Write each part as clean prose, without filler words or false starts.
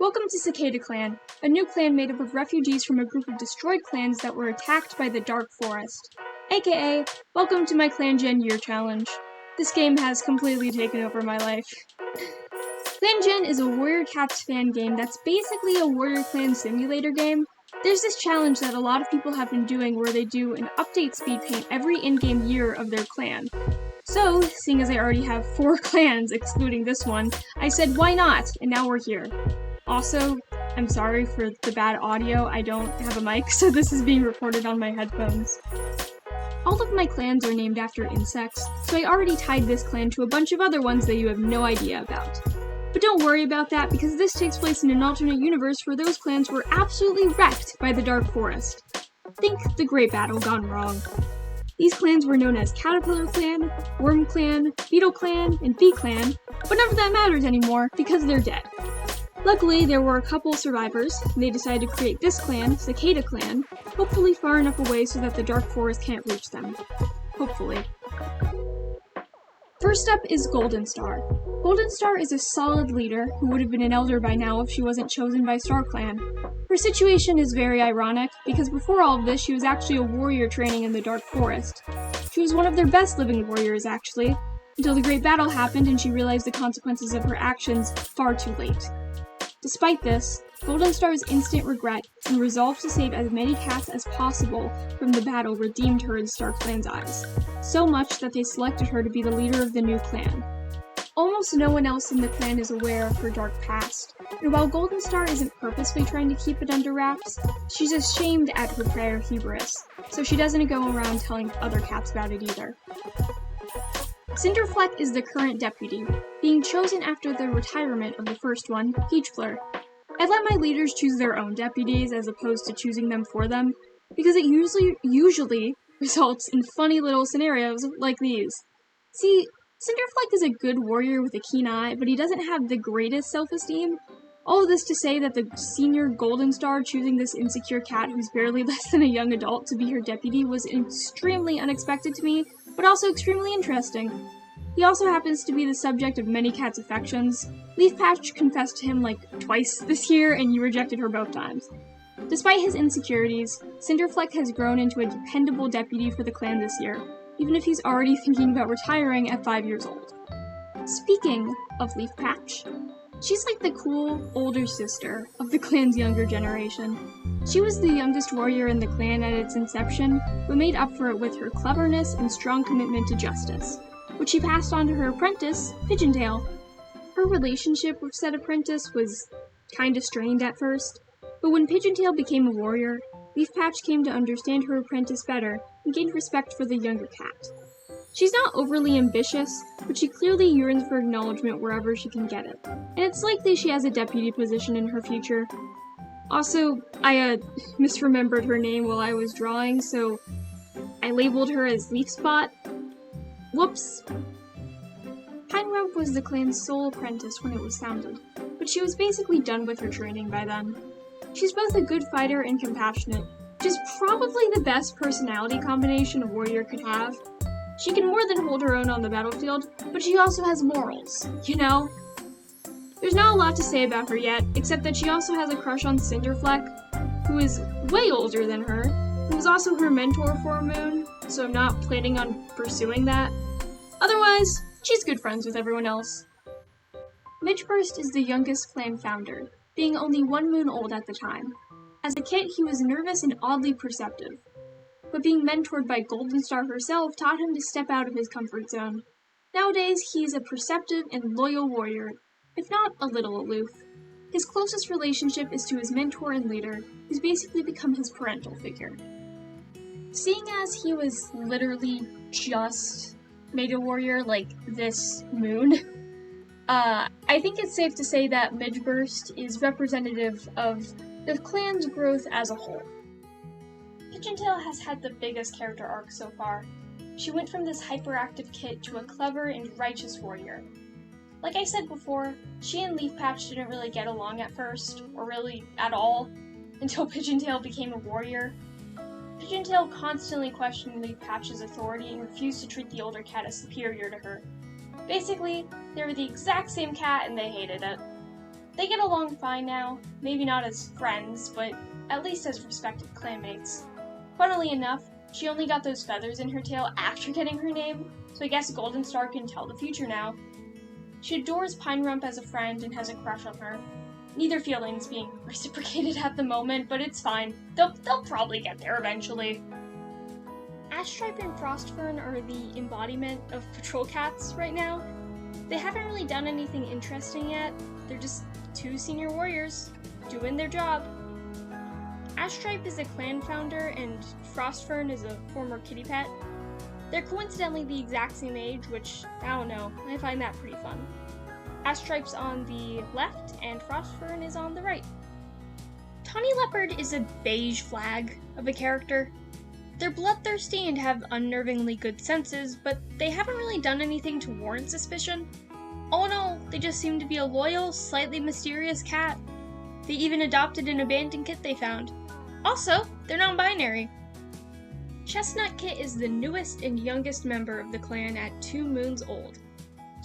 Welcome to CicadaClan, a new clan made up of refugees from a group of destroyed clans that were attacked by the Dark Forest. AKA, welcome to my ClanGen Year Challenge. This game has completely taken over my life. ClanGen is a Warrior Cats fan game that's basically a Warrior Clan simulator game. There's this challenge that a lot of people have been doing where they do an update Speedpaint every in-game year of their clan. So, seeing as I already have 4 clans, excluding this one, I said why not, and now we're here. Also, I'm sorry for the bad audio, I don't have a mic, so this is being recorded on my headphones. All of my clans are named after insects, so I already tied this clan to a bunch of other ones that you have no idea about. But don't worry about that, because this takes place in an alternate universe where those clans were absolutely wrecked by the Dark Forest. Think the Great Battle gone wrong. These clans were known as Caterpillar Clan, Worm Clan, Beetle Clan, and Bee Clan, but none of that matters anymore because they're dead. Luckily, there were a couple survivors, and they decided to create this clan, CicadaClan, hopefully far enough away so that the Dark Forest can't reach them. Hopefully. First up is Golden Star. Golden Star is a solid leader who would have been an elder by now if she wasn't chosen by StarClan. Her situation is very ironic, because before all of this she was actually a warrior training in the Dark Forest. She was one of their best living warriors, actually, until the Great Battle happened and she realized the consequences of her actions far too late. Despite this, Golden Star's instant regret and resolve to save as many cats as possible from the battle redeemed her in StarClan's eyes, so much that they selected her to be the leader of the new clan. Almost no one else in the clan is aware of her dark past, and while Golden Star isn't purposely trying to keep it under wraps, she's ashamed at her prior hubris, so she doesn't go around telling other cats about it either. Cinderfleck is the current deputy, being chosen after the retirement of the first one, Peachfleur. I let my leaders choose their own deputies as opposed to choosing them for them, because it usually results in funny little scenarios like these. See, Cinderfleck is a good warrior with a keen eye, but he doesn't have the greatest self-esteem. All of this to say that the senior Golden Star choosing this insecure cat who's barely less than a young adult to be her deputy was extremely unexpected to me, but also extremely interesting. He also happens to be the subject of many cats' affections. Leafpatch confessed to him like twice this year, and you rejected her both times. Despite his insecurities, Cinderfleck has grown into a dependable deputy for the clan this year, even if he's already thinking about retiring at 5 years old. Speaking of Leafpatch, she's like the cool, older sister of the clan's younger generation. She was the youngest warrior in the clan at its inception, but made up for it with her cleverness and strong commitment to justice, which she passed on to her apprentice, Pigeontail. Her relationship with said apprentice was kinda strained at first, but when Pigeontail became a warrior, Leafpatch came to understand her apprentice better and gained respect for the younger cat. She's not overly ambitious, but she clearly yearns for acknowledgement wherever she can get it, and it's likely she has a deputy position in her future. Also, I misremembered her name while I was drawing, so I labeled her as Leafspot. Whoops! Pineweb was the clan's sole apprentice when it was founded, but she was basically done with her training by then. She's both a good fighter and compassionate, which is probably the best personality combination a warrior could have. She can more than hold her own on the battlefield, but she also has morals, you know? There's not a lot to say about her yet, except that she also has a crush on Cinderfleck, who is way older than her, who was also her mentor for a moon, so I'm not planning on pursuing that. Otherwise, she's good friends with everyone else. Midgeburst is the youngest clan founder, being only 1 moon old at the time. As a kid, he was nervous and oddly perceptive, but being mentored by Golden Star herself taught him to step out of his comfort zone. Nowadays, he is a perceptive and loyal warrior, if not a little aloof. His closest relationship is to his mentor and leader, who's basically become his parental figure. Seeing as he was literally just made a warrior like this moon, I think it's safe to say that Midgeburst is representative of the clan's growth as a whole. Pigeontail has had the biggest character arc so far. She went from this hyperactive kid to a clever and righteous warrior. Like I said before, she and Leafpatch didn't really get along at first, or really at all, until Pigeontail became a warrior. Pigeontail constantly questioned Leafpatch's authority and refused to treat the older cat as superior to her. Basically, they were the exact same cat and they hated it. They get along fine now, maybe not as friends, but at least as respected clanmates. Funnily enough, she only got those feathers in her tail after getting her name, so I guess Golden Star can tell the future now. She adores Pine Rump as a friend and has a crush on her. Neither feeling's being reciprocated at the moment, but it's fine. They'll probably get there eventually. Ashstripe and Frostfern are the embodiment of patrol cats right now. They haven't really done anything interesting yet. They're just 2 senior warriors doing their job. Ashstripe is a clan founder and Frostfern is a former kitty pet. They're coincidentally the exact same age, which, I don't know, I find that pretty fun. Ashstripe's on the left and Frostfern is on the right. Tawny Leopard is a beige flag of a character. They're bloodthirsty and have unnervingly good senses, but they haven't really done anything to warrant suspicion. Oh no, they just seem to be a loyal, slightly mysterious cat. They even adopted an abandoned kit they found. Also, they're non-binary. Chestnut Kit is the newest and youngest member of the clan at 2 moons old.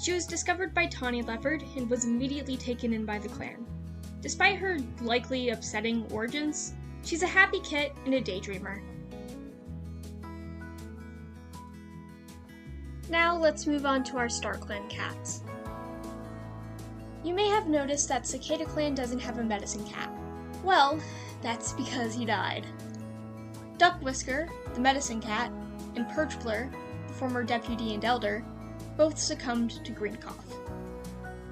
She was discovered by Tawny Leopard and was immediately taken in by the clan. Despite her likely upsetting origins, she's a happy kit and a daydreamer. Now let's move on to our StarClan cats. You may have noticed that CicadaClan doesn't have a medicine cat. Well, that's because he died. Duck Whisker, the medicine cat, and Perchblur, the former deputy and elder, both succumbed to green cough.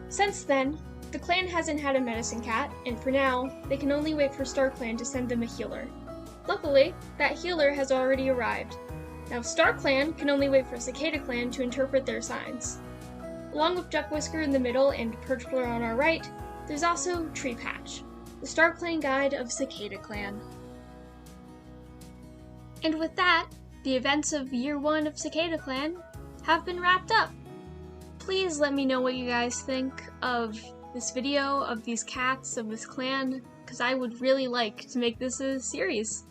Since then, the clan hasn't had a medicine cat, and for now, they can only wait for StarClan to send them a healer. Luckily, that healer has already arrived. Now StarClan can only wait for CicadaClan to interpret their signs. Along with Duck Whisker in the middle and Perchblur on our right, there's also Tree Patch, the StarClan guide of CicadaClan. And with that, the events of Year 1 of CicadaClan have been wrapped up. Please let me know what you guys think of this video, of these cats, of this clan, because I would really like to make this a series.